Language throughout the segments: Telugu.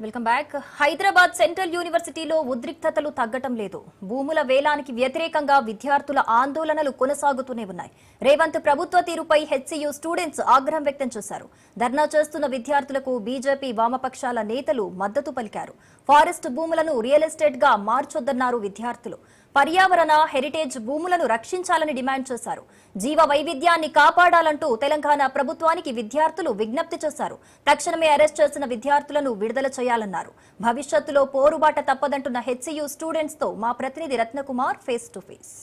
Welcome back. హైదరాబాద్ సెంట్రల్ యూనివర్సిటీలో ఉద్రిక్తతలు తగ్గటం లేదు. భూముల వేలానికి వ్యతిరేకంగా విద్యార్థుల ఆందోళనలు కొనసాగుతూనే ఉన్నాయి. రేవంత్ ప్రభుత్వ తీరుపై హెచ్సియు స్టూడెంట్స్ ఆగ్రహం వ్యక్తం చేశారు. ధర్నా చేస్తున్న విద్యార్థులకు బీజేపీ వామపక్షాల నేతలు మద్దతు పలికారు. ఫారెస్ట్ భూములను రియల్ ఎస్టేట్ గా మార్చొద్దన్నారు విద్యార్థులు. పర్యావరణ హెరిటేజ్ భూములను రక్షించాలని డిమాండ్ చేశారు. జీవ వైవిధ్యాన్ని కాపాడాలంటూ తెలంగాణ ప్రభుత్వానికి విద్యార్థులు విజ్ఞప్తి చేశారు. తక్షణమే అరెస్ట్ చేసిన విద్యార్థులను విడుదల చేయాలన్నారు. భవిష్యత్తులో పోరుబాట తప్పదంటున్న హెచ్సియు స్టూడెంట్స్ తో మా ప్రతినిధి Ratnakumar face to face.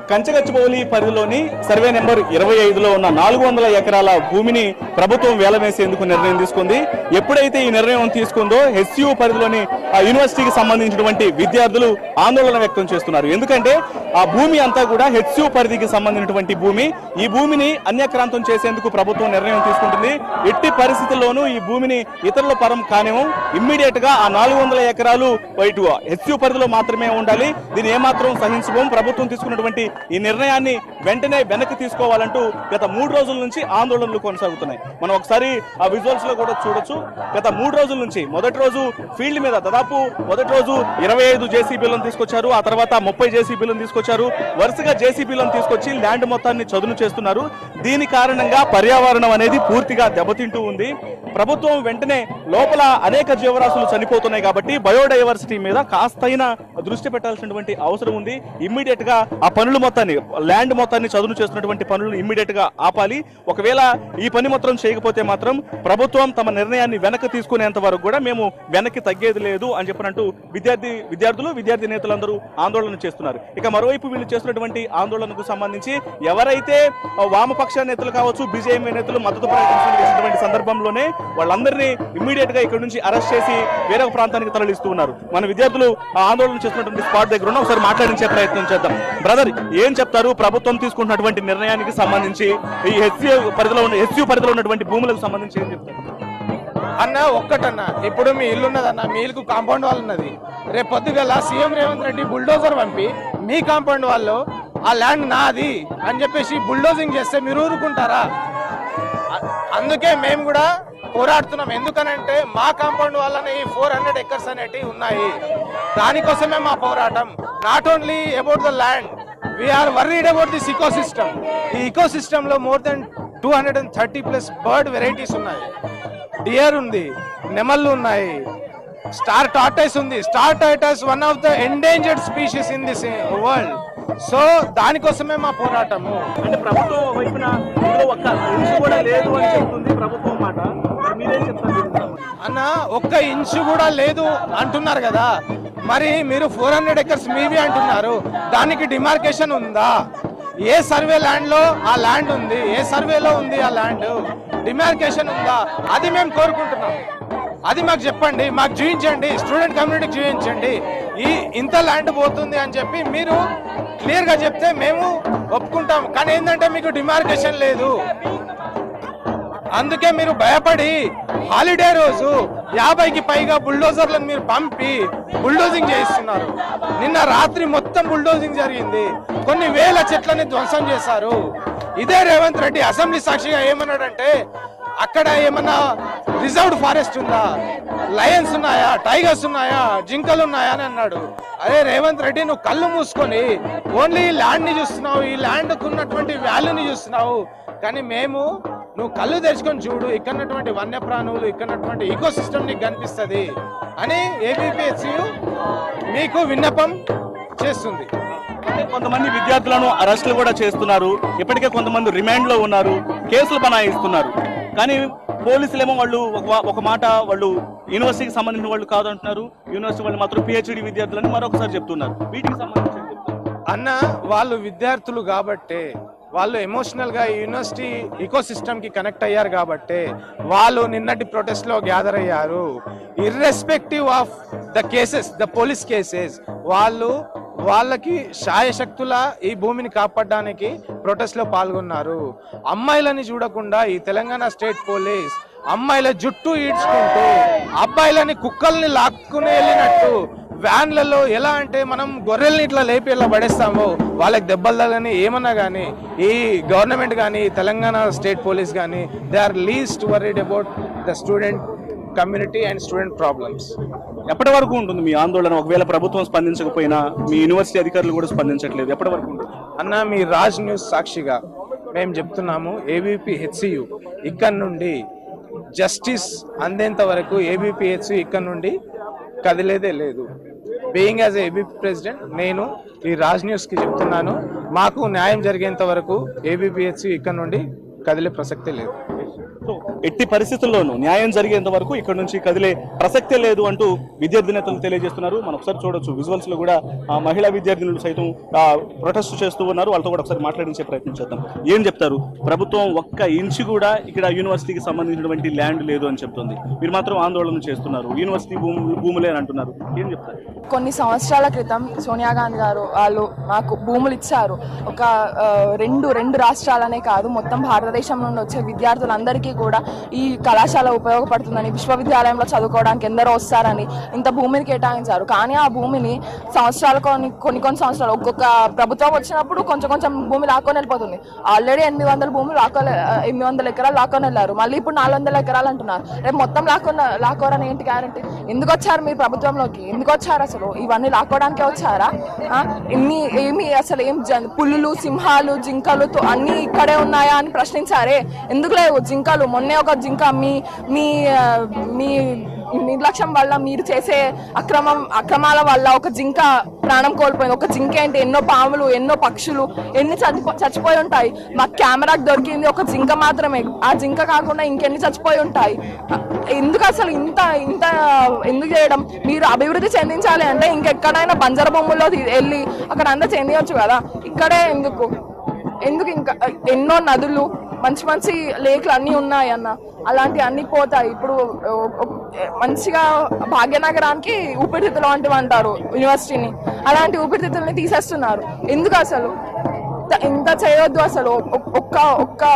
Kanchagachibowli పరిధిలోని సర్వే నెంబర్ 25లో ఉన్న 400 ఎకరాల భూమిని ప్రభుత్వం వేలవేసేందుకు నిర్ణయం తీసుకుంది. ఎప్పుడైతే ఈ నిర్ణయం తీసుకుందో హెచ్సియు పరిధిలోని యూనివర్సిటీకి సంబంధించినటువంటి విద్యార్థులు ఆందోళన వ్యక్తం చేస్తున్నారు. ఎందుకంటే ఆ భూమి అంతా కూడా హెచ్సియు పరిధికి సంబంధించినటువంటి భూమి. ఈ భూమిని అన్యక్రాంతం చేసేందుకు ప్రభుత్వం నిర్ణయం తీసుకుంటుంది. ఎట్టి పరిస్థితుల్లోనూ ఈ భూమిని ఇతరుల పరం కానివ్వం. ఇమ్మీడియట్ గా ఆ 400 ఎకరాలు ఇటు హెచ్సియు పరిధిలో మాత్రమే ఉండాలి. దీన్ని ఏమాత్రం సహించుకోం. ప్రభుత్వం తీసుకున్నటువంటి ఈ నిర్ణయాన్ని వెంటనే వెనక్కి తీసుకోవాలంటూ గత 3 రోజుల నుంచి ఆందోళనలు కొనసాగుతున్నాయి. మనం ఒకసారి ఆ విజువల్స్ లో కూడా చూడొచ్చు. గత 3 రోజుల నుంచి మొదటి రోజు ఫీల్డ్ మీద దాదాపు మొదటి రోజు 25 జేసీబీలను తీసుకొచ్చారు. ఆ తర్వాత 30 జేసీబీలను తీసుకొచ్చారు. వరుసగా జేసీబీలను తీసుకొచ్చి ల్యాండ్ మొత్తాన్ని చదును చేస్తున్నారు. దీని కారణంగా పర్యావరణం అనేది పూర్తిగా దెబ్బతింటూ ఉంది. ప్రభుత్వం వెంటనే లోపల అనేక జీవరాశులు చనిపోతున్నాయి కాబట్టి బయోడైవర్సిటీ మీద కాస్తైన దృష్టి పెట్టాల్సినటువంటి అవసరం ఉంది. ఇమ్మీడియట్ గా ఆ పనులు మొత్తాన్ని ల్యాండ్ మొత్తాన్ని చదును చేస్తున్నటువంటి పనులను ఇమ్మీడియట్ గా ఆపాలి. ఒకవేళ ఈ పని మొత్తం చేయకపోతే మాత్రం ప్రభుత్వం తమ నిర్ణయాన్ని వెనక్కి తీసుకునేంత వరకు కూడా మేము వెనక్కి తగ్గేది లేదు అని చెప్పినట్టు విద్యార్థులు విద్యార్థి నేతలందరూ ఆందోళన చేస్తున్నారు. ఇక మరోవైపు వీళ్ళు చేస్తున్నటువంటి ఆందోళనకు సంబంధించి ఎవరైతే వామపక్ష నేతలు కావచ్చు, బీజేపీ నేతలు మద్దతు ప్రకటించినటువంటి సందర్భంలోనే వాళ్ళందరినీ ఇమ్మీడియట్ గా ఇక్కడ నుంచి అరెస్ట్ చేసి వేరొక ప్రాంతానికి తరలిస్తూ ఉన్నారు. మన విద్యార్థులు ఆందోళన చేస్తున్నటువంటి స్పాట్ దగ్గర ఉన్న ఒకసారి మాట్లాడించే ప్రయత్నం చేద్దాం. బ్రదర్, ఏం చెప్తారు ప్రభుత్వం తీసుకుంటున్నటువంటి నిర్ణయానికి సంబంధించి? ఈ హెచ్సియు పరిధిలో ఉన్నటువంటి భూములకు సంబంధించి ఏం చెప్తారు అన్న? ఒక్కటన్నా, ఇప్పుడు మీ ఇల్లు ఉన్నదన్న, మీ ఇల్లుకు కాంపౌండ్ వాల్ ఉన్నది. రేపు పొద్దుగల సీఎం రేవంత్ రెడ్డి బుల్డోజర్ పంపి మీ కాంపౌండ్ వాళ్ళు ఆ ల్యాండ్ నాది అని చెప్పేసి బుల్డోజింగ్ చేస్తే మీరు ఊరుకుంటారా? అందుకే మేము కూడా పోరాడుతున్నాం. ఎందుకనంటే మా కాంపౌండ్ వాళ్ళని 400 ఎకర్స్ అనేటివి ఉన్నాయి. దానికోసమే మా పోరాటం. Not only about the land, we're worried about this ecosystem. ఈ ఈకోసిస్టమ్ లో మోర్ దెన్ 230+ బర్డ్ వెరైటీస్ ఉన్నాయి. డియర్ ఉంది, నెమళ్ళు ఉన్నాయి, స్టార్ టార్టాయిస్ ఉంది. Star tortoise one of the endangered species in this world. So దానికోసమే మా పోరాటము. అంటే ప్రభుత్వం వైపున ఒక్క ఇంచు కూడా లేదు అని చెప్తుంది ప్రభుత్వం మాట. మీరేం చెప్తారు అన్న? ఒక్క ఇంచు కూడా లేదు అంటున్నారు కదా, మరి మీరు 400 ఎకర్స్ మీవి అంటున్నారు. దానికి డిమార్కేషన్ ఉందా? ఏ సర్వే ల్యాండ్ లో ఆ ల్యాండ్ ఉంది? ఏ సర్వేలో ఉంది ఆ ల్యాండ్? డిమార్కేషన్ ఉందా? అది మేము కోరుకుంటున్నాం. అది మాకు చెప్పండి, మాకు చూపించండి, స్టూడెంట్ కమ్యూనిటీకి చూపించండి. ఇంత ల్యాండ్ పోతుంది అని చెప్పి మీరు క్లియర్ గా చెప్తే మేము ఒప్పుకుంటాం. కానీ ఏంటంటే మీకు డిమార్కేషన్ లేదు. అందుకే మీరు భయపడి హాలిడే రోజు 50కి పైగా బుల్డోజర్లను మీరు పంపి బుల్డోజింగ్ చేయిస్తున్నారు. నిన్న రాత్రి మొత్తం బుల్డోజింగ్ జరిగింది. కొన్ని వేల చెట్లని ధ్వంసం చేశారు. ఇదే రేవంత్ రెడ్డి అసెంబ్లీ సాక్షిగా ఏమన్నాడంటే, అక్కడ ఏమన్నా రిజర్వ్డ్ ఫారెస్ట్ ఉందా, లయన్స్ ఉన్నాయా, టైగర్స్ ఉన్నాయా, జింకలు ఉన్నాయా అని అన్నాడు. అరే రేవంత్ రెడ్డి, నువ్వు కళ్ళు మూసుకొని ఓన్లీ ఈ ల్యాండ్ ని చూస్తున్నావు, ఈ ల్యాండ్కు ఉన్నటువంటి వాల్యూని చూస్తున్నావు. కానీ నువ్వు కళ్ళు తెరుచుకొని చూడు, ఇక్కడటువంటి వన్యప్రాణులు, ఇక్కడటువంటి ఈకో సిస్టమ్ నీకు కనిపిస్తుంది అని ఏబీపీహెచ్సియు మీకు విన్నపం చేస్తుంది. కొంతమంది విద్యార్థులను అరెస్టులు కూడా చేస్తున్నారు. ఇప్పటికే కొంతమంది రిమాండ్ లో ఉన్నారు, కేసులు బనాయిస్తున్నారు. కానీ పోలీసులేమో వాళ్ళు ఒక మాట, వాళ్ళు యూనివర్సిటీకి సంబంధించిన వాళ్ళు కాదంటున్నారు. యూనివర్సిటీ వాళ్ళు మాత్రం పిహెచ్డి విద్యార్థులని మరొకసారి చెప్తున్నారు. వీటికి సంబంధించి అన్న, వాళ్ళు విద్యార్థులు కాబట్టే, వాళ్ళు ఎమోషనల్ గా యూనివర్సిటీ ఈకో సిస్టమ్ కి కనెక్ట్ అయ్యారు కాబట్టి వాళ్ళు నిన్నటి ప్రొటెస్ట్ లో గ్యాదర్ అయ్యారు. Irrespective of the cases, the police cases, వాళ్ళకి శాయశక్తుల ఈ భూమిని కాపాడడానికి ప్రొటెస్ట్ లో పాల్గొన్నారు. అమ్మాయిలని చూడకుండా ఈ తెలంగాణ స్టేట్ పోలీస్ అమ్మాయిల జుట్టు ఈడ్చుకుంటూ అబ్బాయిలని కుక్కల్ని లాక్కుని వెళ్ళినట్టు వ్యాన్లలో ఎలా అంటే మనం గొర్రెల్ని ఇట్లా లేపి ఇలా పడేస్తామో వాళ్ళకి దెబ్బలు తగలని ఏమన్నా కానీ ఈ గవర్నమెంట్ కానీ తెలంగాణ స్టేట్ పోలీస్ కానీ they are least worried about the student community and student problems. ఎప్పటి వరకు ఉంటుంది మీ ఆందోళన? ఒకవేళ ప్రభుత్వం స్పందించకపోయినా మీ యూనివర్సిటీ అధికారులు కూడా స్పందించట్లేదు, ఎప్పటి వరకు ఉంటుంది? అన్న, మీ రాజ్ న్యూస్ సాక్షిగా మేము చెప్తున్నాము, ఏబీపీ హెచ్సియు ఇక్కడ నుండి జస్టిస్ అందేంత వరకు ఏబీపీ హెచ్సియు ఇక్కడ నుండి కదిలేదే లేదు. బీయింగ్ యాజ్ ఏబీపీ ప్రెసిడెంట్ నేను ఈ రాజ్ న్యూస్కి చెప్తున్నాను, మాకు న్యాయం జరిగేంత వరకు ఏబీపీ హెచ్సియు ఇక్కడ నుండి కదిలే ప్రసక్తే లేదు. సో ఎట్టి పరిస్థితుల్లోనూ న్యాయం జరిగేంత వరకు ఇక్కడ నుంచి కదిలే ప్రసక్తే లేదు అంటూ విద్యార్థి నేతలు తెలియజేస్తున్నారు. మనం ఒకసారి చూడొచ్చు విజువల్స్ లో కూడా మహిళా విద్యార్థినులు సైతం ప్రొటెస్ట్ చేస్తూ ఉన్నారు. వాళ్ళతో కూడా ఒకసారి మాట్లాడించే ప్రయత్నం చేద్దాం. ఏం చెప్తారు? ప్రభుత్వం ఒక్క ఇంచు కూడా ఇక్కడ యూనివర్సిటీకి సంబంధించినటువంటి ల్యాండ్ లేదు అని చెప్తుంది, మీరు మాత్రం ఆందోళన చేస్తున్నారు, యూనివర్సిటీ భూములే అని అంటున్నారు. ఏం చెప్తారు? కొన్ని సంవత్సరాల క్రితం సోనియా గాంధీ గారు వాళ్ళు మాకు భూములు ఇచ్చారు. ఒక రెండు రాష్ట్రాలనే కాదు, మొత్తం భారతదేశం నుండి వచ్చే విద్యార్థులందరికీ కూడా ఈ కళాశాల ఉపయోగపడుతుందని, విశ్వవిద్యాలయంలో చదువుకోవడానికి ఎందరో వస్తారని ఇంత భూమిని కేటాయించారు. కానీ ఆ భూమిని సంవత్సరాలు కొన్ని సంవత్సరాలు ఒక్కొక్క ప్రభుత్వం వచ్చినప్పుడు కొంచెం భూమి లాక్కొని వెళ్ళిపోతుంది. ఆల్రెడీ 800 ఎకరాలు లాక్కొని వెళ్ళారు. మళ్ళీ ఇప్పుడు 400 ఎకరాలు అంటున్నారు. రేపు మొత్తం లాక్కోరని ఏంటి గ్యారంటీ? ఎందుకు వచ్చారు మీరు ప్రభుత్వంలోకి? ఎందుకు వచ్చారు? అసలు ఇవన్నీ లాక్కోవడానికే వచ్చారా? అసలు ఏం పులులు, సింహాలు, జింకలు అన్ని ఇక్కడే ఉన్నాయా అని ప్రశ్నించారే. ఎందుకు లేవు జింకలు? మొన్నే ఒక జింక మీ నిర్లక్ష్యం వల్ల, మీరు చేసే అక్రమాల వల్ల ఒక జింక ప్రాణం కోల్పోయింది. ఒక జింక ఏంటి, ఎన్నో పాములు, ఎన్నో పక్షులు ఎన్ని చచ్చిపోయి ఉంటాయి. మా కెమెరాకి దొరికింది ఒక జింక మాత్రమే. ఆ జింక కాకుండా ఇంకెన్ని చచ్చిపోయి ఉంటాయి. ఎందుకు అసలు ఇంత ఎందుకు చేయడం? మీరు అభివృద్ధి చెందించాలి అంటే ఇంకెక్కడైనా బంజరు భూముల్లో వెళ్ళి అక్కడ అంతా చెందించవచ్చు కదా. ఇక్కడే ఎందుకు ఇంకా ఎన్నో నదులు, మంచి లేక్లు అన్నీ ఉన్నాయి అన్న, అలాంటివి అన్నీ పోతాయి. ఇప్పుడు మంచిగా భాగ్యనగరానికి ఊపిరితిత్తులు లాంటివి అంటారు యూనివర్సిటీని, అలాంటి ఊపిరితిత్తుల్ని తీసేస్తున్నారు. ఎందుకు అసలు ఇంత చేయొద్దు. అసలు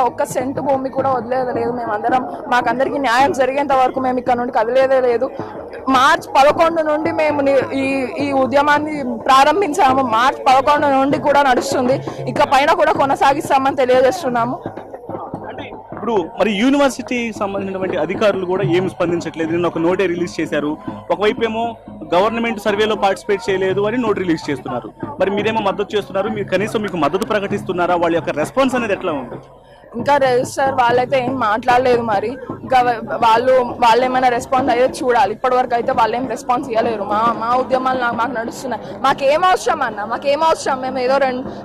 ఒక్క సెంటు భూమి కూడా వదిలేదే లేదు. మేమందరం, మాకందరికి న్యాయం జరిగేంత వరకు మేము ఇక్కడ నుండి కదిలేదే లేదు. మార్చ్ 11 నుండి మేము ఈ ఉద్యమాన్ని ప్రారంభించాము. మార్చ్ 11 నుండి కూడా నడుస్తుంది. ఇక పైన కూడా కొనసాగిస్తామని తెలియజేస్తున్నాము. ఇప్పుడు మరి యూనివర్సిటీ సంబంధించినటువంటి అధికారులు కూడా ఏమి స్పందించట్లేదు. నిన్న ఒక నోటే రిలీజ్ చేశారు. ఒకవైపు ఏమో గవర్నమెంట్ సర్వేలో పార్టిసిపేట్ చేయలేదు అని నోట్ రిలీజ్ చేస్తున్నారు. మరి మీరేమో మద్దతు చేస్తున్నారు, మీరు కనీసం మీకు మద్దతు ప్రకటిస్తున్నారా? వాళ్ళ యొక్క రెస్పాన్స్ అనేది ఎట్లా ఉంది? ఇంకా రిజిస్టర్ వాళ్ళైతే ఏం మాట్లాడలేదు. మరి ఇంకా వాళ్ళు ఏమైనా రెస్పాన్స్ అయితే చూడాలి. ఇప్పటివరకు అయితే వాళ్ళు ఏం రెస్పాన్స్ ఇవ్వలేరు. మా ఉద్యమాలు మాకు నడుస్తున్నాయి. మాకేం అవసరం అన్న? మాకేం అవసరం? మేము ఏదో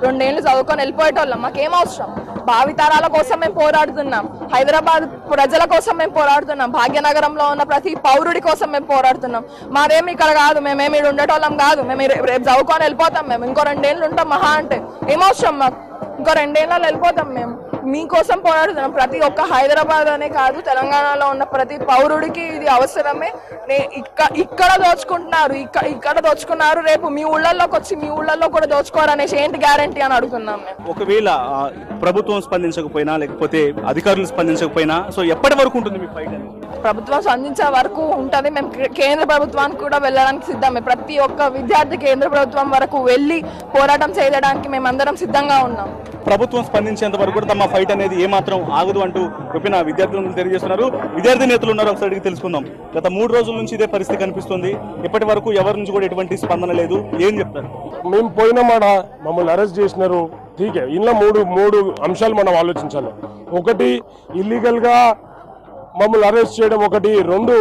రెండేళ్ళు చదువుకొని వెళ్ళిపోయేటోళ్ళం. మాకేం అవసరం? భావితరాల కోసం మేము పోరాడుతున్నాం. హైదరాబాద్ ప్రజల కోసం మేము పోరాడుతున్నాం. భాగ్యనగరంలో ఉన్న ప్రతి పౌరుడి కోసం మేము పోరాడుతున్నాం. మాదేమి ఇక్కడ కాదు, మేమేమి ఉండేటోళ్ళం కాదు. మేము రేపు చదువుకొని వెళ్ళిపోతాం. మేము ఇంకో 2 ఏళ్ళు ఉంటాం మహా అంటే. ఏం అవసరం మాకు? ఇంకో 2 ఏళ్ళలో వెళ్ళిపోతాం. మేము మీకోసం పోరాడుతున్నాం. ప్రతి ఒక్క హైదరాబాద్ అనే కాదు, తెలంగాణలో ఉన్న ప్రతి పౌరుడికి ఇది అవసరమే. ఇక్కడ దోచుకుంటున్నారు, ఇక్కడ దోచుకున్నారు. రేపు మీ ఊళ్ళల్లోకి వచ్చి మీ ఊళ్ళల్లో కూడా దోచుకోవాలనేసి ఏంటి గ్యారంటీ అని అడుగుతున్నాం మేము. ఒకవేళ ప్రభుత్వం స్పందించకపోయినా, లేకపోతే అధికారులు స్పందించకపోయినా, సో ఎప్పటి వరకు ఉంటుంది మీ ఫైట్? ప్రభుత్వం స్పందించే వరకు ఉంటుంది. మేము కేంద్ర ప్రభుత్వానికి కూడా వెళ్ళడానికి సిద్ధమే. ప్రతి ఒక్క విద్యార్థి కేంద్ర ప్రభుత్వం వరకు వెళ్ళి పోరాటం చేయడానికి మేమందరం సిద్ధంగా ఉన్నాం. ప్రభుత్వం స్పందించేంత వరకు కూడా తమ ఫైట్ అనేది ఏమాత్రం ఆగదు అంటూ విభిన్న విద్యార్థులను తెలియజేస్తున్నారు. విద్యార్థి నేతలు ఉన్నారు, ఒకసారి అడిగి తెలుసుకుందాం. గత 3 రోజుల నుంచి ఇదే పరిస్థితి కనిపిస్తుంది. ఇప్పటి వరకు ఎవరి నుంచి కూడా ఎటువంటి స్పందన లేదు. ఏం చెప్తారు? మేము పోయిన మాట మమ్మల్ని అరెస్ట్ చేసినారు. ఠీకే, ఇంట్లో మూడు అంశాలు మనం ఆలోచించాలి. ఒకటి, ఇల్లీగల్గా మమ్మల్ని అరెస్ట్ చేయడం ఒకటి. 2,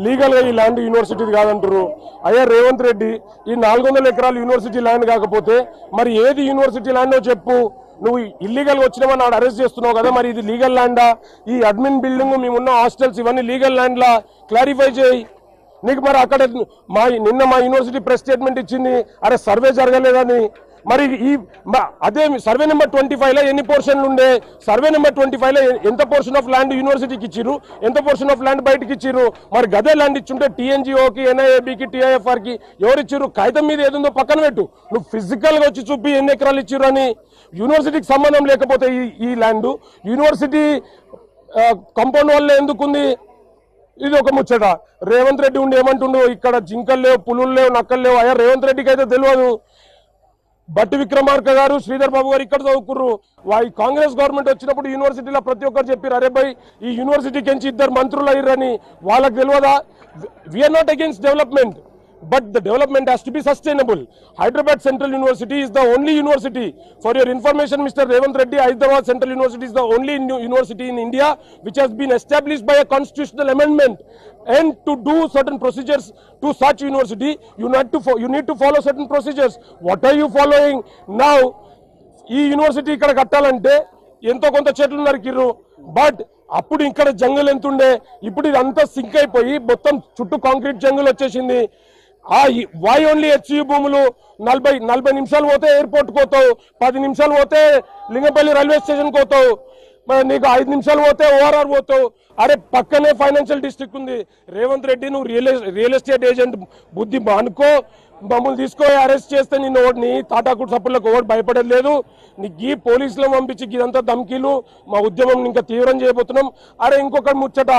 లీగల్గా ఈ ల్యాండ్ యూనివర్సిటీది కాదంటారు. అయ్యా రేవంత్ రెడ్డి, ఈ 400 ఎకరాలు యూనివర్సిటీ ల్యాండ్ కాకపోతే మరి ఏది యూనివర్సిటీ ల్యాండో చెప్పు. నువ్వు ఇల్లీగల్గా వచ్చినామని నాడు అరెస్ట్ చేస్తున్నావు కదా, మరి ఇది లీగల్ ల్యాండా? ఈ అడ్మిన్ బిల్డింగ్, మేమున్న హాస్టల్స్ ఇవన్నీ లీగల్ ల్యాండ్లా? క్లారిఫై చేయి. నీకు మరి అక్కడ నిన్న మా యూనివర్సిటీ ప్రెస్ స్టేట్మెంట్ ఇచ్చింది, అరే సర్వే జరగలేదని. మరి అదే సర్వే నెంబర్ 25లో ఎన్ని పోర్షన్లు ఉండే? సర్వే నెంబర్ 25లో ఎంత పోర్షన్ ఆఫ్ ల్యాండ్ యూనివర్సిటీకి ఇచ్చిర్రు, ఎంత పోర్షన్ ఆఫ్ ల్యాండ్ బయటకి ఇచ్చిర్రు? మరి గదే ల్యాండ్ ఇచ్చుంటే టీఎన్జిఓకి, ఎన్ఐఏబికి, టీఐఎఫ్ఆర్కి ఎవరు ఇచ్చిర్రు? కాగితం మీద ఏదుందో పక్కన పెట్టు. నువ్వు ఫిజికల్గా వచ్చి చూపి ఎన్ని ఎకరాలు ఇచ్చిర్రు అని. యూనివర్సిటీకి సంబంధం లేకపోతే ఈ ల్యాండ్ యూనివర్సిటీ కాంపౌండ్ వల్ల ఎందుకుంది? ఇది ఒక ముచ్చట. రేవంత్ రెడ్డి ఉండి ఏమంటుండు, ఇక్కడ జింకలు లేవు, పులులు లేవు, నక్కలు లేవు. అయ్యా రేవంత్ రెడ్డికి అయితే తెలియదు. బట్టి విక్రమార్క గారు, శ్రీధర్ బాబు గారు ఇక్కడ చదువుకుర్రు. ఈ కాంగ్రెస్ గవర్నమెంట్ వచ్చినప్పుడు యూనివర్సిటీలో ప్రతి ఒక్కరు చెప్పారు, అరే భయ్ ఈ యూనివర్సిటీకి ఎంచి 2 మంత్రులు అయ్యారని. వాళ్ళకి తెలియదా? We're not against development, but the development has to be sustainable. Hyderabad Central University is the only university, for your information Mr. Revanth Reddy, Hyderabad Central University is the only university in India which has been established by a constitutional amendment. And to do certain procedures to such university, you need to follow certain procedures. What are you following now? ఈ యూనివర్సిటీ ఇక్కడ కట్టాలంటే ఎంతో కొంత చెట్లు నరికిర్రు, బట్ అప్పుడు ఇక్కడ జంగల్ ఎంత ఉండే, ఇప్పుడు ఇదంతా సింక్ అయిపోయి మొత్తం చుట్టూ కాంక్రీట్ జంగల్ వచ్చేసింది. వై ఓన్లీ హెచ్యు భూములు 40 నిమిషాలు పోతే ఎయిర్పోర్ట్ పోతావు, 10 నిమిషాలు పోతే లింగంపల్లి రైల్వే స్టేషన్ పోతావు, నీకు 5 నిమిషాలు పోతే ఓఆర్ఆర్ పోతావు. అరే పక్కనే ఫైనాన్షియల్ డిస్ట్రిక్ట్ ఉంది. రేవంత్ రెడ్డి నువ్వు రియల్ ఎస్టేట్ ఏజెంట్ బుద్ధి అనుకో, మమ్మల్ని తీసుకొని అరెస్ట్ చేస్తే నిన్ను నీ తాటాకుడు సప్పులకు ఓటు భయపడేది లేదు. నీకు ఈ పోలీసులను పంపించి ఇదంతా ధమ్కీలు, మా ఉద్యమం ఇంకా తీవ్రం చేయబోతున్నాం. అరే ఇంకొక ముచ్చట,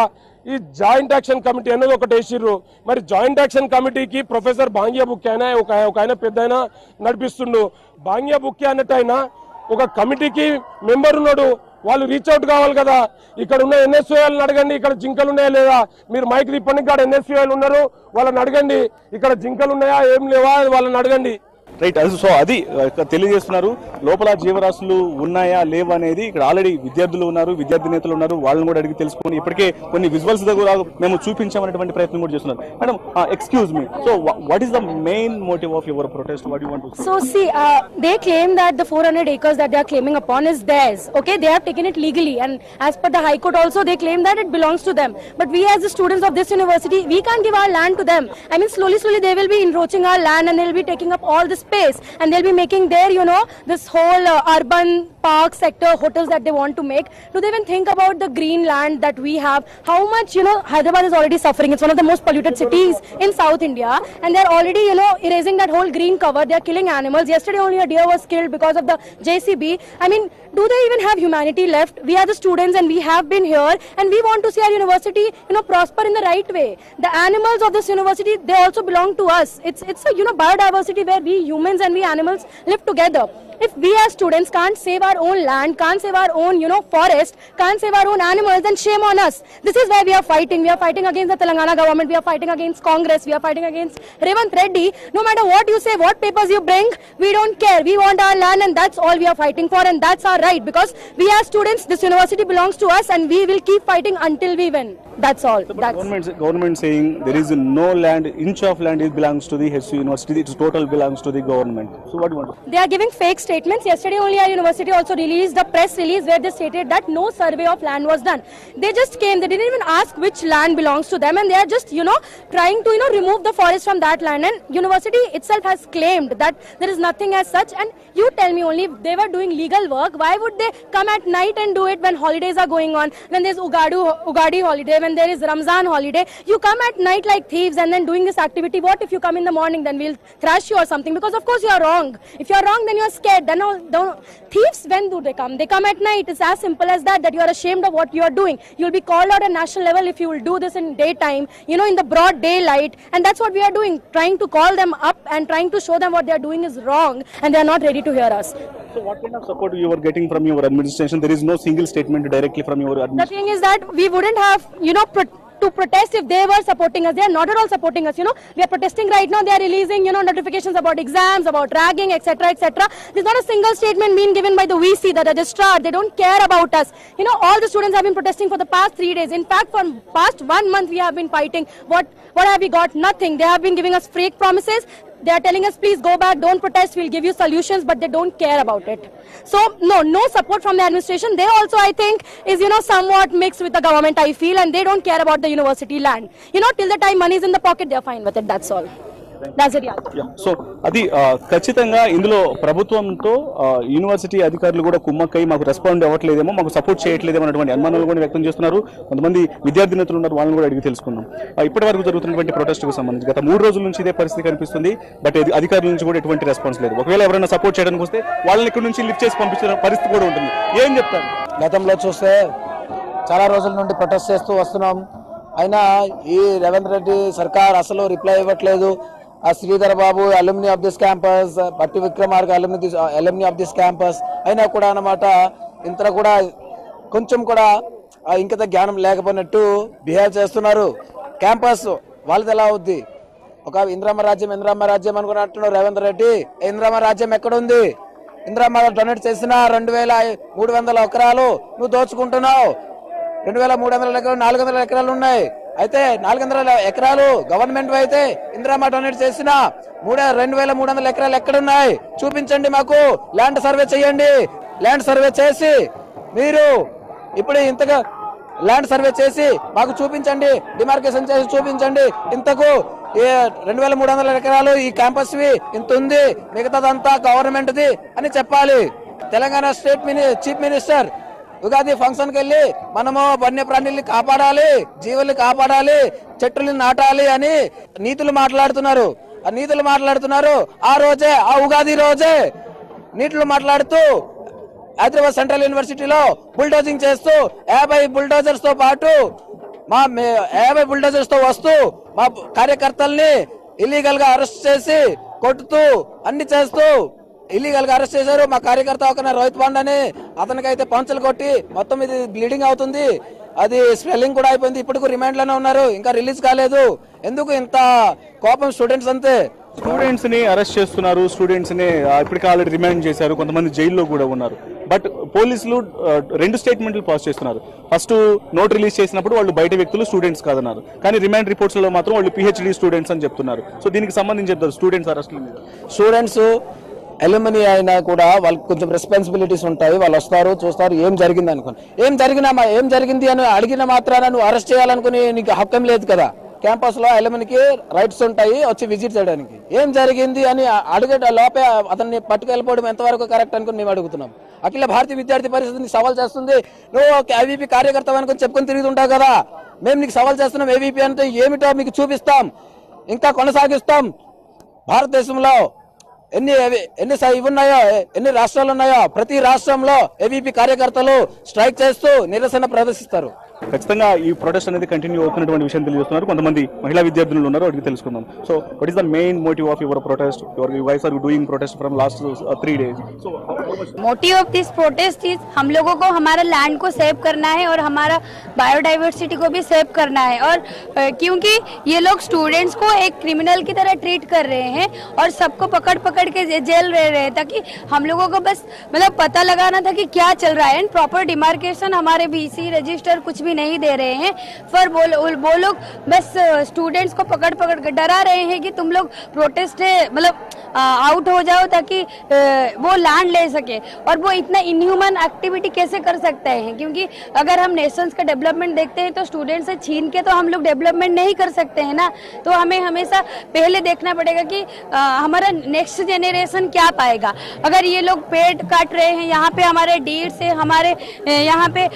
ఈ జాయింట్ యాక్షన్ కమిటీ అనేది ఒకటి వేసిర్రు. మరి జాయింట్ యాక్షన్ కమిటీకి ప్రొఫెసర్ భాంగ్యా బుక్కే అనే ఒక ఆయన పెద్ద ఆయన నడిపిస్తుండు. భాంగ్యా బుక్కే అన్నట్టు ఆయన ఒక కమిటీకి మెంబర్ ఉన్నాడు, వాళ్ళు రీచ్ అవుట్ కావాలి కదా. ఇక్కడ ఉన్న ఎన్ఎస్ఓఎల్ని అడగండి, ఇక్కడ జింకలు ఉన్నాయా లేదా. మీరు మైక్ తిప్పండి, ఇక్కడ ఎన్ఎస్ఓఎల్ ఉన్నారు, వాళ్ళని అడగండి ఇక్కడ జింకలు ఉన్నాయా ఏం లేవా వాళ్ళని అడగండి. రైట్. సో అది తెలియజేస్తున్నారు. లోపల జీవరాశులు ఉన్నాయా లేవా అనేది ఇక్కడ ఆల్రెడీ విద్యార్థులు ఉన్నారు, విద్యార్థి నేతలు ఉన్నారు, వాళ్ళని కూడా అడిగి తెలుసుకొని ఇప్పటికే కొన్ని విజువల్స్ దగ్గర మేము చూపించామనేటువంటి ప్రయత్నం కూడా చేస్తున్నారు. Madam, excuse me, so what is the main motive of your protest? What you want to say? So see, they claim that the 400 acres that they are claiming upon is theirs. Okay, they have taken it legally, and as per the High Court also, they claim that it belongs to them. But we, as the students of this university, we can't give our land to them. I mean, slowly they will be encroaching our land, and they'll be taking up all the space, and they'll be making their, this whole urban park sector hotels that they want to make. Do they even think about the green land that we have? How much, Hyderabad is already suffering. It's one of the most polluted cities in South India, and they're already, erasing that whole green cover. They're killing animals. Yesterday only a deer was killed because of the JCB. I mean, do they even have humanity left? We are the students, and we have been here, and we want to see our university, prosper in the right way. The animals of this university, they also belong to us. It's a, biodiversity where we humans and we animals live together. If we as students can't save our own land, can't save our own, forest, can't save our own animals, then shame on us. This is why we are fighting. We are fighting against the Telangana government. We are fighting against Congress. We are fighting against Revanth Reddy. No matter what you say, what papers you bring, we don't care. We want our land, and that's all we are fighting for, and that's our right. Because we as students, this university belongs to us, and we will keep fighting until we win. That's all. Government saying there is no land, inch of land it belongs to the HSU University. It total belongs to the government. So what do you want to say? They are giving fake statements. Yesterday only our university also released a press release where they stated that no survey of land was done. They just came, they didn't even ask which land belongs to them, and they are just, trying to, remove the forest from that land. And university itself has claimed that there is nothing as such. And you tell me only, if they were doing legal work, why would they come at night and do it when holidays are going on, when there's Ugadi holiday, when there is Ramzan holiday? You come at night like thieves and then doing this activity. What if you come in the morning? Then we'll thrash you or something, because of course you are wrong. If you are wrong, then you are scared. Then thieves, when do they come? They come at night. It's as simple as that you are ashamed of what you are doing. You'll be called out at national level if you will do this in daytime, in the broad daylight. And that's what we are doing, trying to call them up and trying to show them what they are doing is wrong, and they are not ready to hear us. So what kind of support you are getting from your administration? There is no single statement directly from your administration. The thing is that we wouldn't have, to protest if they were supporting us. They are not at all supporting us. We are protesting right now. They are releasing, notifications about exams, about ragging, etc., etc. There's not a single statement being given by the VC, the registrar. They don't care about us. All the students have been protesting for the past 3 days. In fact, for past 1 month we have been fighting. What have we got? Nothing. They have been giving us fake promises. They are telling us, please go back, don't protest, we'll give you solutions, but they don't care about it. So, no support from the administration. They also, I think, is, somewhat mixed with the government, I feel, and they don't care about the university land. Till the time money is in the pocket, they're fine with it, that's all. That's it, yeah. So అది ఖచ్చితంగా ఇందులో ప్రభుత్వంతో యూనివర్సిటీ అధికారులు కూడా కుమ్మక్కై మాకు రెస్పాండ్ అవ్వట్లేదేమో, మాకు సపోర్ట్ చేయట్లేదేమో అన్నటువంటి అనుమానాలు కూడా వ్యక్తం చేస్తున్నారు. కొంతమంది విద్యార్థి నేతలు ఉన్నారు, వాళ్ళని కూడా అడిగి తెలుసుకుందాం. ఇప్పటి వరకు జరుగుతున్నటువంటి ప్రొటెస్ట్కు సంబంధించి గత 3 రోజుల నుంచి ఇదే పరిస్థితి కనిపిస్తుంది. బట్ అధికారుల నుంచి కూడా ఎటువంటి రెస్పాన్స్ లేదు. ఒకవేళ ఎవరైనా సపోర్ట్ చేయడానికి వస్తే వాళ్ళని ఇక్కడ నుంచి లిఫ్ట్ చేసి పంపించిన పరిస్థితి కూడా ఉంటుంది. ఏం చెప్తారు? గతంలో చూస్తే చాలా రోజుల నుండి ప్రొటెస్ట్ చేస్తూ వస్తున్నాం, అయినా ఈ రేవంత్ రెడ్డి సర్కార్ అసలు రిప్లై ఇవ్వట్లేదు. Sridhar Babu అలుమిని of this campus, పట్టి విక్రమార్క అలుమిని ఆఫ్ దిస్ క్యాంపస్ అయినా కూడా అన్నమాట ఇంత కూడా కొంచెం కూడా ఇంకత జ్ఞానం లేకపోయినట్టు బిహేవ్ చేస్తున్నారు. క్యాంపస్ వాళ్ళది ఎలా అవుద్ది? ఒక ఇంద్రమ్మ రాజ్యం అనుకున్నట్టున్నారు రేవంత్ రెడ్డి. ఇంద్రమ్మ రాజ్యం ఎక్కడ ఉంది? ఇంద్రమ్మ డొనేట్ చేసిన 2300 ఎకరాలు నువ్వు దోచుకుంటున్నావు. 2300 ఎకరాలు 400 ఎకరాలు ఉన్నాయి. అయితే 400 ఎకరాలు గవర్నమెంట్ అయితే ఇంద్రమ్మ డొనేట్ చేసిన 2300 ఎకరాలు ఎక్కడున్నాయి చూపించండి. మాకు ల్యాండ్ సర్వే చేయండి. ల్యాండ్ సర్వే చేసి మీరు ఇప్పుడు ఇంతగా ల్యాండ్ సర్వే చేసి మాకు చూపించండి, డిమార్కేషన్ చేసి చూపించండి. ఇంతకు 2300 ఎకరాలు ఈ క్యాంపస్ ఇంత ఉంది, మిగతాదంతా గవర్నమెంట్ది అని చెప్పాలి. Telangana state chief minister Ugadi function కి వెళ్ళి మనము వన్యప్రాణుల్ని కాపాడాలి, జీవుల్ని కాపాడాలి, చెట్టుల్ని నాటాలి అని నీతులు మాట్లాడుతున్నారు. ఆ రోజే ఆ ఉగాది రోజే నీతులు మాట్లాడుతూ హైదరాబాద్ సెంట్రల్ యూనివర్సిటీలో బుల్డోజింగ్ చేస్తూ 50 బుల్డోజర్స్ తో పాటు 50 బుల్డోజర్స్ తో వస్తూ మా కార్యకర్తల్ని ఇల్లీగల్ గా అరెస్ట్ చేసి కొట్టుతూ అన్ని చేస్తూ ఇల్లీగల్ గా అరెస్ట్ చేశారు. మా కార్యకర్త ఒక రోహిత్ పాండ్ అని అతనికైతే పంచులు కొట్టి మొత్తం ఇది బ్లీడింగ్ అవుతుంది, అది స్వెల్లింగ్ కూడా అయిపోయింది. ఇప్పుడు రిమాండ్ లోనే ఉన్నారు, ఇంకా రిలీజ్ కాలేదు. ఎందుకు ఇంత కోపం స్టూడెంట్స్ అంతే? స్టూడెంట్స్ ని అరెస్ట్ చేస్తున్నారు, స్టూడెంట్స్ ని ఇప్పటికే ఆల్రెడీ రిమాండ్ చేశారు, కొంతమంది జైల్లో కూడా ఉన్నారు. బట్ పోలీసులు 2 స్టేట్మెంట్లు పాస్ చేస్తున్నారు. ఫస్ట్ నోట్ రిలీజ్ చేసినప్పుడు వాళ్ళు బయట వ్యక్తులు స్టూడెంట్స్ కాదన్నారు, కానీ రిమాండ్ రిపోర్ట్స్ లో మాత్రం వాళ్ళు PhD స్టూడెంట్స్ అని చెప్తున్నారు. సో దీనికి సంబంధించి చెప్తారు స్టూడెంట్స్ అరెస్ట్ మీద. స్టూడెంట్స్ ఎలిమినీ అయినా కూడా వాళ్ళకి కొంచెం రెస్పాన్సిబిలిటీస్ ఉంటాయి. వాళ్ళు వస్తారు, చూస్తారు ఏం జరిగింది అనుకుని. ఏం జరిగింది అని అడిగిన మాత్రాన నువ్వు అరెస్ట్ చేయాలనుకుని నీకు హక్కు లేదు కదా. క్యాంపస్ లో ఎలిమినీకి రైట్స్ ఉంటాయి వచ్చి విజిట్ చేయడానికి. ఏం జరిగింది అని అడిగే లోపే అతన్ని పట్టుకెళ్ళిపోవడం ఎంతవరకు కరెక్ట్ అనుకుని మేము అడుగుతున్నాం. అఖిల భారతీయ విద్యార్థి పరిషత్ని సవాల్ చేస్తుంది. నువ్వు AVP కార్యకర్త అనుకుని చెప్పుకొని తిరుగుతుంటావు కదా, మేము నీకు సవాల్ చేస్తున్నాం. AVP అంటే ఏమిటో మీకు చూపిస్తాం, ఇంకా కొనసాగిస్తాం. భారతదేశంలో ఎన్ని ఉన్నాయో, ఎన్ని రాష్ట్రాలు ఉన్నాయో, ప్రతి రాష్ట్రంలో AVP కార్యకర్తలు స్ట్రైక్ చేస్తూ నిరసన ప్రదర్శిస్తారు. ఖచ్చితంగా ఈ ప్రొటెస్ట్ అనేది కంటిన్యూ అవుతున్నటువంటి విషయం తెలియజేస్తున్నారు. కొంతమంది మహిళా విద్యార్థులు ఉన్నారు, అడిగి తెలుసుకుందాం. So what is the main motive of your protest? You guys are doing protest from last 3 days. So motive of this protest is हम लोगों को हमारा लैंड को सेव करना है और हमारा बायोडाइवर्सिटी को भी सेव करना है. और क्योंकि ये लोग स्टूडेंट्स को एक क्रिमिनल की तरह ट्रीट कर रहे हैं और सबको पकड़ के जेल रह रहे हैं, ताकि हम लोगों को बस मतलब पता लगाना था कि क्या चल रहा है. एंड प्रॉपर डिमार्केशन हमारे BC रजिस्टर कुछ भी नहीं दे रहे हैं. पर वो लोग बस स्टूडेंट्स को पकड़ के डरा रहे हैं कि तुम लोग प्रोटेस्ट है मतलब आउट हो जाओ ताकि वो लैंड ले सके. और वो इतना इनह्यूमन एक्टिविटी कैसे कर सकते हैं? क्योंकि अगर हम नेशंस का डेवलपमेंट देखते हैं तो स्टूडेंट से छीन के तो हम लोग डेवलपमेंट नहीं कर सकते हैं ना. तो हमें हमेशा पहले देखना पड़ेगा कि हमारा नेक्स्ट जेनरेशन क्या पाएगा. अगर ये लोग पेड़ काट रहे हैं, यहाँ पे हमारे डीर्स है, हमारे यहाँ पे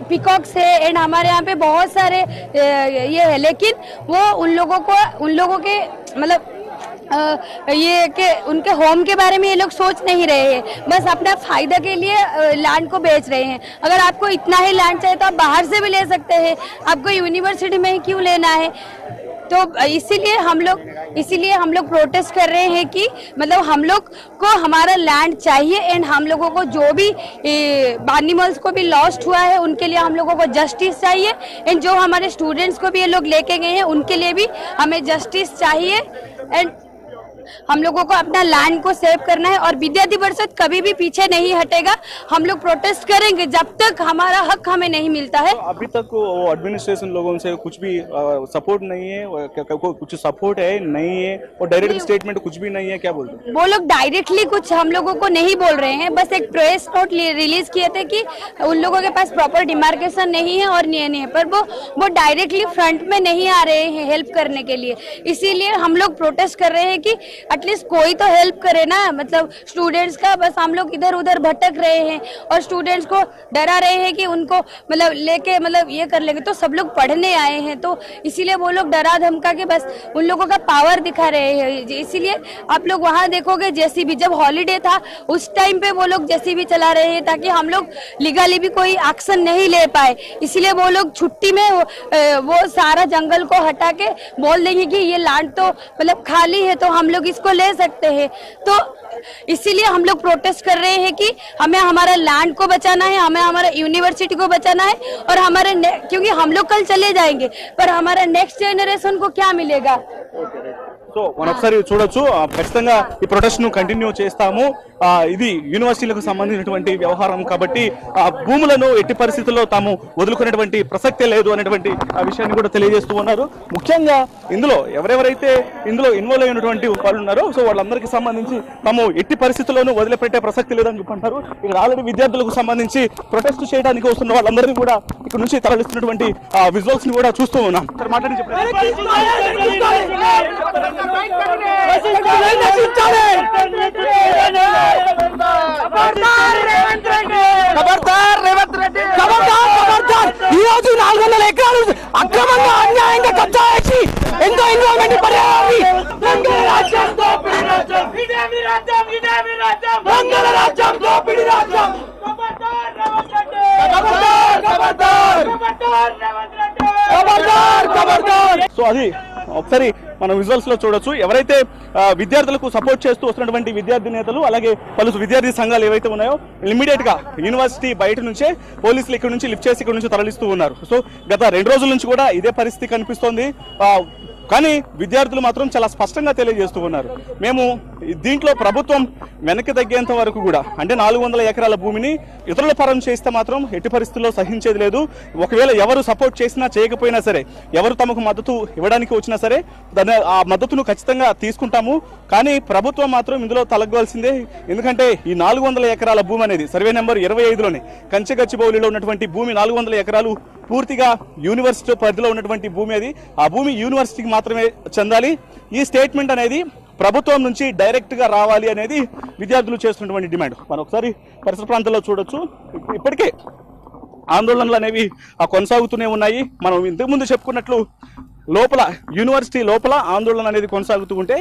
पिकॉक्स है, एंड हमारे यहाँ पे बहुत सारे ये है, लेकिन वो उन लोगों के मतलब ये कि उनके होम के बारे में ये लोग सोच नहीं रहे हैं, बस अपना फायदा के लिए लैंड को बेच रहे हैं. अगर आपको इतना ही लैंड चाहिए तो आप बाहर से भी ले सकते हैं, आपको यूनिवर्सिटी में ही क्यों लेना है? तो इसीलिए हम लोग प्रोटेस्ट कर रहे हैं कि मतलब हम लोग को हमारा लैंड चाहिए. एंड हम लोगों को जो भी एनिमल्स को भी लॉस्ट हुआ है उनके लिए हम लोगों को जस्टिस चाहिए. एंड जो हमारे स्टूडेंट्स को भी ये लोग लेके गए हैं उनके लिए भी हमें जस्टिस चाहिए. एंड हम लोगों को अपना लैंड को सेव करना है और विद्यार्थी परिषद कभी भी पीछे नहीं हटेगा. हम लोग प्रोटेस्ट करेंगे जब तक हमारा हक हमें नहीं मिलता है. अभी तक वो एडमिनिस्ट्रेशन लोगों से कुछ भी सपोर्ट नहीं है, कुछ सपोर्ट है नहीं है, और डायरेक्ट स्टेटमेंट कुछ भी नहीं है, क्या बोलते हैं? वो लोग डायरेक्टली कुछ हम लोगों को नहीं बोल रहे हैं, बस एक प्रेस नोट रिलीज किए थे कि उन लोगों के पास प्रॉपर डिमार्केशन नहीं है और नहीं है, पर वो डायरेक्टली फ्रंट में नहीं आ रहे हैं हेल्प करने के लिए. इसीलिए हम लोग प्रोटेस्ट कर रहे हैं कि एटलीस्ट कोई तो हेल्प करे ना, मतलब स्टूडेंट्स का। बस हम लोग इधर उधर भटक रहे हैं और स्टूडेंट्स को डरा रहे हैं कि उनको मतलब लेके मतलब ये कर लेंगे। तो सब लोग पढ़ने आए हैं तो इसीलिए वो लोग डरा धमका के बस उन लोगों का पावर दिखा रहे हैं। इसीलिए आप लोग वहाँ देखोगे जेसीबी, जब हॉलीडे था उस टाइम पे वो लोग जेसीबी चला रहे हैं ताकि हम लोग लीगली भी कोई एक्शन नहीं ले पाए। इसीलिए वो लोग छुट्टी में वो सारा जंगल को हटा के बोल देंगे कि ये लैंड तो मतलब खाली है तो हम लोग इसको ले सकते हैं। तो इसीलिए हम लोग प्रोटेस्ट कर रहे हैं कि हमें हमारा लैंड को बचाना है, हमें हमारा यूनिवर्सिटी को बचाना है और हमारे क्योंकि हम लोग कल चले जाएंगे पर हमारा नेक्स्ट जनरेशन को क्या मिलेगा। సో మనం ఒకసారి చూడొచ్చు, ఖచ్చితంగా ఈ ప్రొటెస్ట్ ను కంటిన్యూ చేస్తాము. ఇది యూనివర్సిటీలకు సంబంధించినటువంటి వ్యవహారం కాబట్టి భూములను ఎట్టి పరిస్థితుల్లో తాము వదులుకునేటువంటి ప్రసక్తే లేదు అనేటువంటి విషయాన్ని కూడా తెలియజేస్తూ ఉన్నారు. ముఖ్యంగా ఇందులో ఎవరెవరైతే ఇందులో ఇన్వాల్వ్ అయినటువంటి వాళ్ళు ఉన్నారో సో వాళ్ళందరికీ సంబంధించి తాము ఎట్టి పరిస్థితుల్లోనూ వదిలిపెట్టే ప్రసక్తి లేదని చెప్పంటారు. ఇక్కడ ఆల్రెడీ విద్యార్థులకు సంబంధించి ప్రొటెస్ట్ చేయడానికి వస్తున్న వాళ్ళందరినీ కూడా ఇక్కడ నుంచి తరలిస్తున్నటువంటి విజువల్స్ ని కూడా చూస్తూ ఉన్నాం. మాట్లాడి ఈ రోజు 400 ఎకరాలు అక్రమంగా అన్యాయంగా కబ్జా చేసి ఎంతో ఎన్విరాన్మెంట్ పర్యావరణాన్ని సో అది ఒకసారి మనం విజువల్స్ లో చూడొచ్చు. ఎవరైతే విద్యార్థులకు సపోర్ట్ చేస్తూ వస్తున్నటువంటి విద్యార్థి నేతలు అలాగే పలు విద్యార్థి సంఘాలు ఏవైతే ఉన్నాయో ఇమ్మీడియట్ గా యూనివర్సిటీ బయట నుంచే పోలీసులు ఇక్కడ నుంచి లిఫ్ట్ చేసి ఇక్కడ నుంచి తరలిస్తూ ఉన్నారు. సో గత 2 రోజుల నుంచి కూడా ఇదే పరిస్థితి కనిపిస్తోంది. కానీ విద్యార్థులు మాత్రం చాలా స్పష్టంగా తెలియజేస్తూ ఉన్నారు, మేము దీంట్లో ప్రభుత్వం వెనక్కి తగ్గేంత వరకు కూడా అంటే 400 ఎకరాల భూమిని ఇతరుల పరం చేస్తే మాత్రం ఎట్టి పరిస్థితుల్లో సహించేది లేదు. ఒకవేళ ఎవరు సపోర్ట్ చేసినా చేయకపోయినా సరే, ఎవరు తమకు మద్దతు ఇవ్వడానికి వచ్చినా సరే ఆ మద్దతును ఖచ్చితంగా తీసుకుంటాము. కానీ ప్రభుత్వం మాత్రం ఇందులో తలగవలసిందే. ఎందుకంటే ఈ 400 ఎకరాల భూమి అనేది సర్వే నెంబర్ 25లోనే కంచెగచ్చిబౌలిలో ఉన్నటువంటి భూమి 400 ఎకరాలు పూర్తిగా యూనివర్సిటీ పరిధిలో ఉన్నటువంటి భూమి. అది ఆ భూమి యూనివర్సిటీకి మాత్రమే చెందాలి. ఈ స్టేట్మెంట్ అనేది ప్రభుత్వం నుంచి డైరెక్ట్ గా రావాలి అనేది విద్యార్థులు చేస్తున్నటువంటి డిమాండ్. మనం ఒకసారి పరిసర ప్రాంతాల్లో చూడొచ్చు, ఇప్పటికే ఆందోళనలు అనేవి కొనసాగుతూనే ఉన్నాయి. మనం ఇంతకుముందు చెప్పుకున్నట్లు లోపల యూనివర్సిటీ లోపల ఆందోళన అనేది కొనసాగుతూ ఉంటే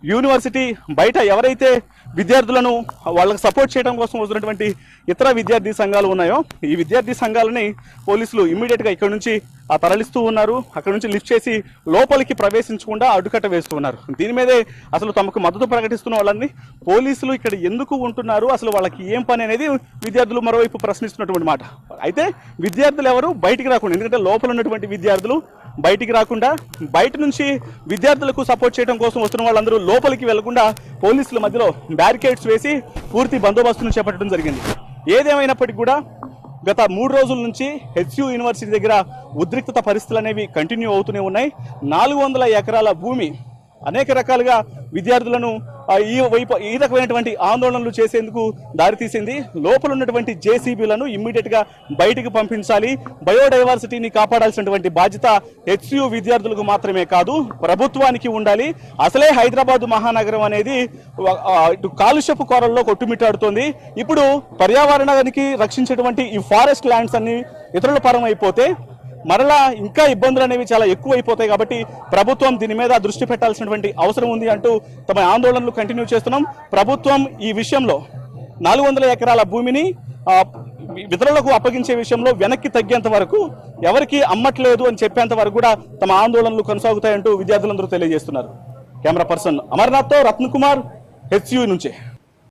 యూనివర్సిటీ బయట ఎవరైతే విద్యార్థులను వాళ్ళకి సపోర్ట్ చేయడం కోసం వస్తున్నటువంటి ఇతర విద్యార్థి సంఘాలు ఉన్నాయో ఈ విద్యార్థి సంఘాలని పోలీసులు ఇమ్మీడియట్గా ఇక్కడ నుంచి తరలిస్తూ ఉన్నారు. అక్కడ నుంచి లిఫ్ట్ చేసి లోపలికి ప్రవేశించకుండా అడ్డుకట్ట వేస్తూ ఉన్నారు. దీని మీదే అసలు తమకు మద్దతు ప్రకటిస్తున్న వాళ్ళని పోలీసులు ఇక్కడ ఎందుకు ఉంటున్నారు, అసలు వాళ్ళకి ఏం పని అనేది విద్యార్థులు మరోవైపు ప్రశ్నిస్తున్నటువంటి మాట. అయితే విద్యార్థులు ఎవరు బయటికి రాకుండా, ఎందుకంటే లోపల ఉన్నటువంటి విద్యార్థులు బయటికి రాకుండా బయట నుంచి విద్యార్థులకు సపోర్ట్ చేయడం కోసం వస్తున్న వాళ్ళందరూ లోపలికి వెళ్లకుండా పోలీసుల మధ్యలో బ్యారికేడ్స్ వేసి పూర్తి బందోబస్తును చేపట్టడం జరిగింది. ఏదేమైనప్పటికీ కూడా గత 3 రోజుల నుంచి హెచ్యు యూనివర్సిటీ దగ్గర ఉద్రిక్తత పరిస్థితులు అనేవి కంటిన్యూ అవుతూనే ఉన్నాయి. 400 ఎకరాల భూమి అనేక రకాలుగా విద్యార్థులను ఈ రకమైనటువంటి ఆందోళనలు చేసేందుకు దారితీసింది. లోపల ఉన్నటువంటి జేసీబీలను ఇమ్మీడియట్ గా బయటికి పంపించాలి. బయోడైవర్సిటీని కాపాడాల్సినటువంటి బాధ్యత హెచ్యు విద్యార్థులకు మాత్రమే కాదు ప్రభుత్వానికి ఉండాలి. అసలే హైదరాబాద్ మహానగరం అనేది కాలుష్యపు కోరల్లో కొట్టుమిట్టాడుతోంది. ఇప్పుడు పర్యావరణానికి రక్షించేటువంటి ఈ ఫారెస్ట్ ల్యాండ్స్ అన్ని ఇతరుల పరం అయిపోతే మరలా ఇంకా ఇబ్బందులు అనేవి చాలా ఎక్కువైపోతాయి. కాబట్టి ప్రభుత్వం దీని మీద దృష్టి పెట్టాల్సినటువంటి అవసరం ఉంది అంటూ తమ ఆందోళనలు కంటిన్యూ చేస్తున్నాం. ప్రభుత్వం ఈ విషయంలో 400 ఎకరాల భూమిని ఇతరులకు అప్పగించే విషయంలో వెనక్కి తగ్గేంత వరకు, ఎవరికి అమ్మట్లేదు అని చెప్పేంత వరకు కూడా తమ ఆందోళనలు కొనసాగుతాయంటూ విద్యార్థులందరూ తెలియజేస్తున్నారు. కెమెరా పర్సన్ అమర్నాథ్తో రత్నకుమార్, హెచ్యు నుంచి.